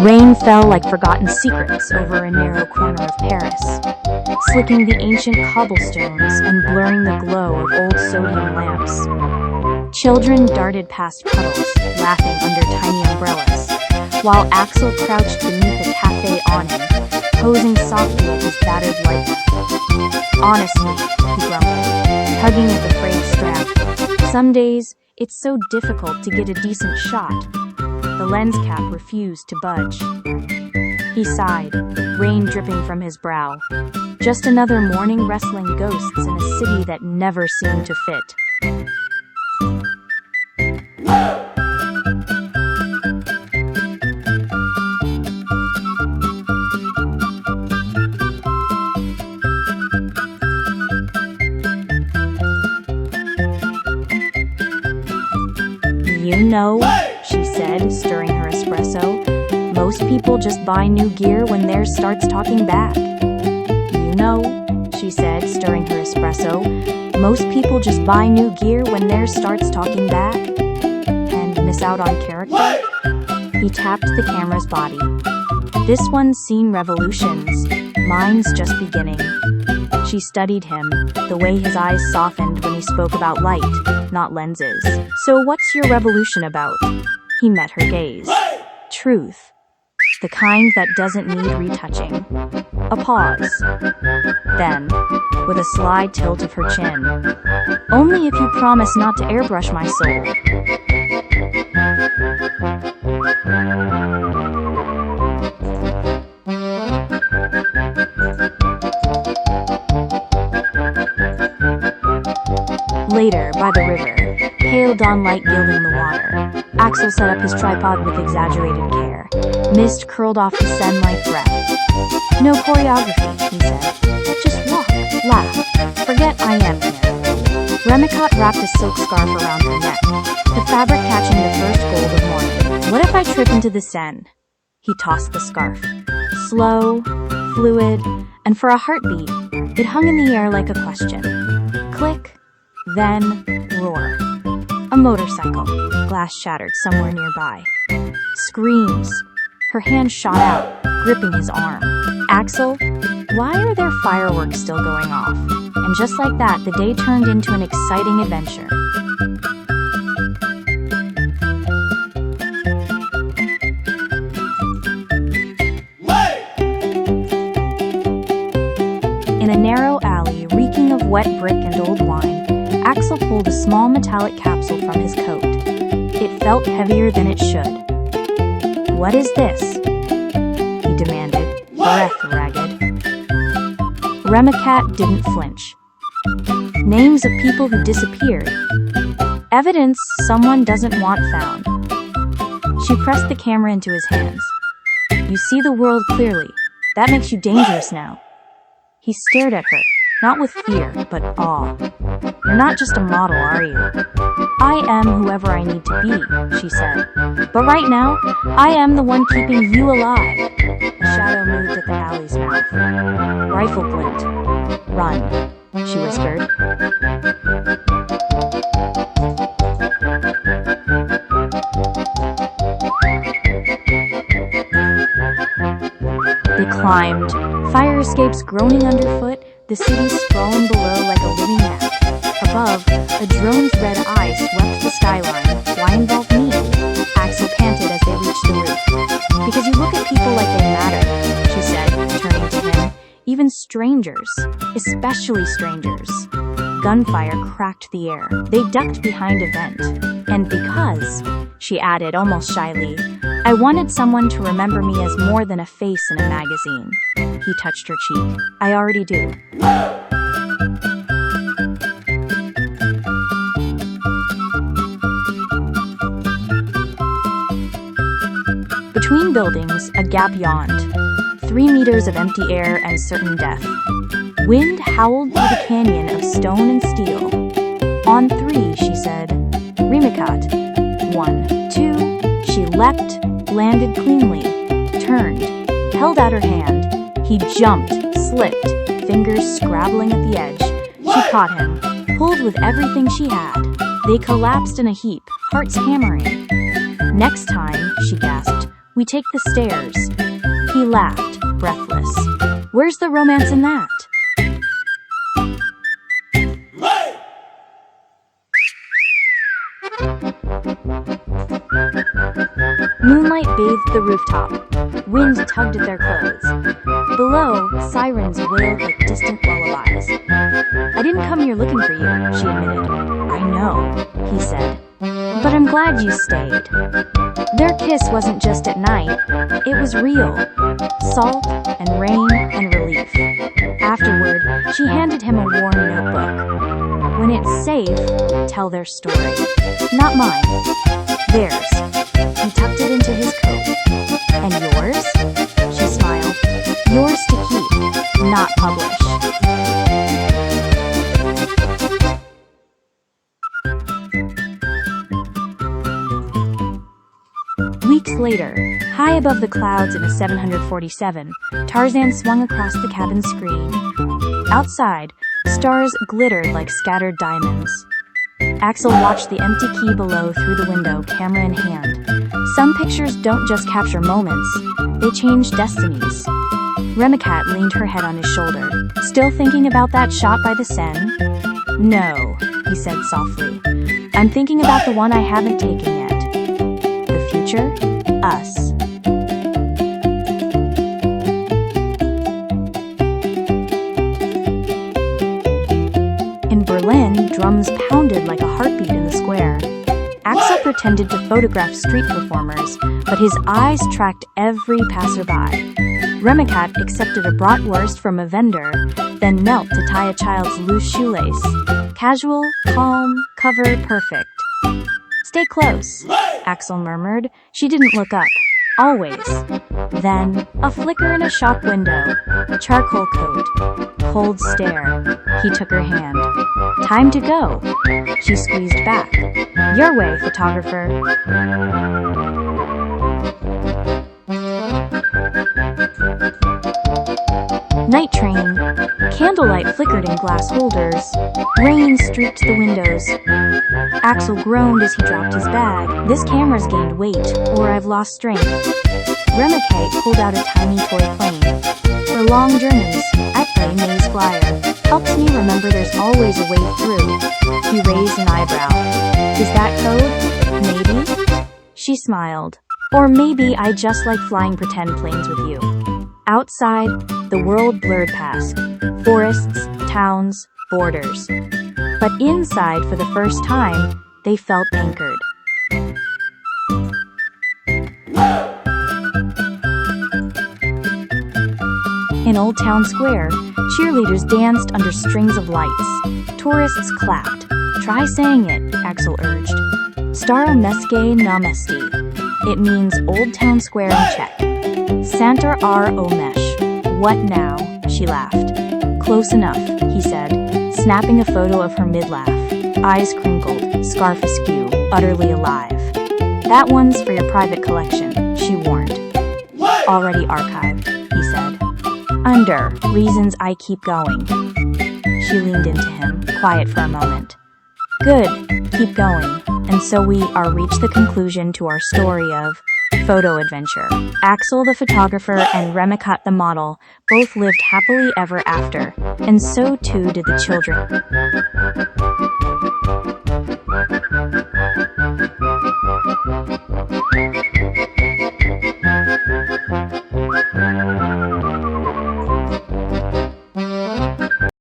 Rain fell like forgotten secrets over a narrow corner of Paris, slicking the ancient cobblestones and blurring the glow of old sodium lamps. Children darted past puddles, laughing under tiny umbrellas, while Axel crouched beneath a cafe awning, posing softly with his battered light. Honestly, he grumbled, tugging at the frayed strap, some days it's so difficult to get a decent shot. The lens cap refused to budge. He sighed, rain dripping from his brow. Just another morning wrestling ghosts in a city that never seemed to fit. You know, she said, stirring her espresso, most people just buy new gear when theirs starts talking back. You know, she said, stirring her espresso, most people just buy new gear when theirs starts talking back. And miss out on character? He tapped the camera's body. This one's seen revolutions, mine's just beginning. She studied him, the way his eyes softened when he spoke about light, not lenses. So what's your revolution about? He met her gaze. Truth. The kind that doesn't need retouching. A pause. Then, with a sly tilt of her chin, only if you promise not to airbrush my soul. Later, by the river, pale dawn light gilding the water, Axel set up his tripod with exaggerated care. Mist curled off the Seine-like breath. No choreography, he said. Just walk, laugh, forget I am here. Remikat wrapped a silk scarf around her neck, the fabric catching the first gold of morning. What if I trip into the Seine? He tossed the scarf. Slow, fluid, and for a heartbeat, it hung in the air like a question. Click. Then, roar. A motorcycle, glass shattered somewhere nearby. Screams. Her hand shot out, gripping his arm. Axel, why are there fireworks still going off? And just like that, the day turned into an exciting adventure. In a narrow alley, reeking of wet brick and old wine, Axel pulled a small metallic capsule from his coat. It felt heavier than it should. What is this? He demanded, breath ragged. Remikat didn't flinch. Names of people who disappeared. Evidence someone doesn't want found. She pressed the camera into his hands. You see the world clearly. That makes you dangerous now. He stared at her, not with fear, but awe. You're not just a model, are you? I am whoever I need to be, she said. But right now, I am the one keeping you alive. A shadow moved at the alley's mouth. Rifle glint. Run, she whispered. They climbed, fire escapes groaning underfoot, the city sprawling below like a living map. Above, a drone's red eye swept the skyline. Why involve me? Axel panted as they reached the roof. Because you look at people like they matter, she said, turning to him. Even strangers, especially strangers. Gunfire cracked the air. They ducked behind a vent. And because, she added almost shyly, I wanted someone to remember me as more than a face in a magazine. He touched her cheek. I already do. Between buildings, a gap yawned. 3 meters of empty air and certain death. Wind howled through the canyon of stone and steel. On 3, she said. Remikat. 1, 2, she leapt, landed cleanly, turned, held out her hand. He jumped, slipped, fingers scrabbling at the edge. She caught him, pulled with everything she had. They collapsed in a heap, hearts hammering. Next time, she gasped, we take the stairs. He laughed, breathless. Where's the romance in that? Moonlight bathed the rooftop. Wind tugged at their clothes. Below, sirens wailed like distant lullabies. I didn't come here looking for you, she admitted. I know, he said. But I'm glad you stayed. Their kiss wasn't just at night. It was real. Salt and rain and relief. Afterward, she handed him a worn notebook. When it's safe, tell their story. Not mine. Theirs. He tucked it into his coat. And yours? She smiled. Yours to keep, not publish. Weeks later, high above the clouds in a 747, Tarzan swung across the cabin screen. Outside, stars glittered like scattered diamonds. Axel watched the empty quay below through the window, camera in hand. Some pictures don't just capture moments, they change destinies. Remikat leaned her head on his shoulder. Still thinking about that shot by the Seine? No, he said softly. I'm thinking about the one I haven't taken yet. The future? Us. In Berlin, drums pounded like a heartbeat in the square. Axel pretended to photograph street performers, but his eyes tracked every passerby. Remikat accepted a bratwurst from a vendor, then knelt to tie a child's loose shoelace. Casual, calm, cover, perfect. Stay close, Axel murmured. She didn't look up. Always. Then, a flicker in a shop window. Charcoal coat. Cold stare. He took her hand. Time to go. She squeezed back. Your way, photographer. Night train. Candlelight flickered in glass holders. Rain streaked the windows. Axel groaned as he dropped his bag. This camera's gained weight, or I've lost strength. Remikat pulled out a tiny toy plane. For long journeys, I play Maze Flyer. Helps me remember there's always a way through. He raised an eyebrow. Is that code? Maybe? She smiled. Or maybe I just like flying pretend planes with you. Outside, the world blurred past. Forests, towns, borders. But inside, for the first time, they felt anchored. In Old Town Square, cheerleaders danced under strings of lights. Tourists clapped. Try saying it, Axel urged. Staro Meske Namesti. It means Old Town Square in Czech. Santar R. Omesh. What now? She laughed. Close enough, he said, snapping a photo of her mid-laugh. Eyes crinkled, scarf askew, utterly alive. That one's for your private collection, she warned. Already archived, he said. Under reasons I keep going. She leaned into him, quiet for a moment. Good, keep going. And so we are reached the conclusion to our story of photo adventure. Axel the photographer and Remikat the model both lived happily ever after, and so too did the children.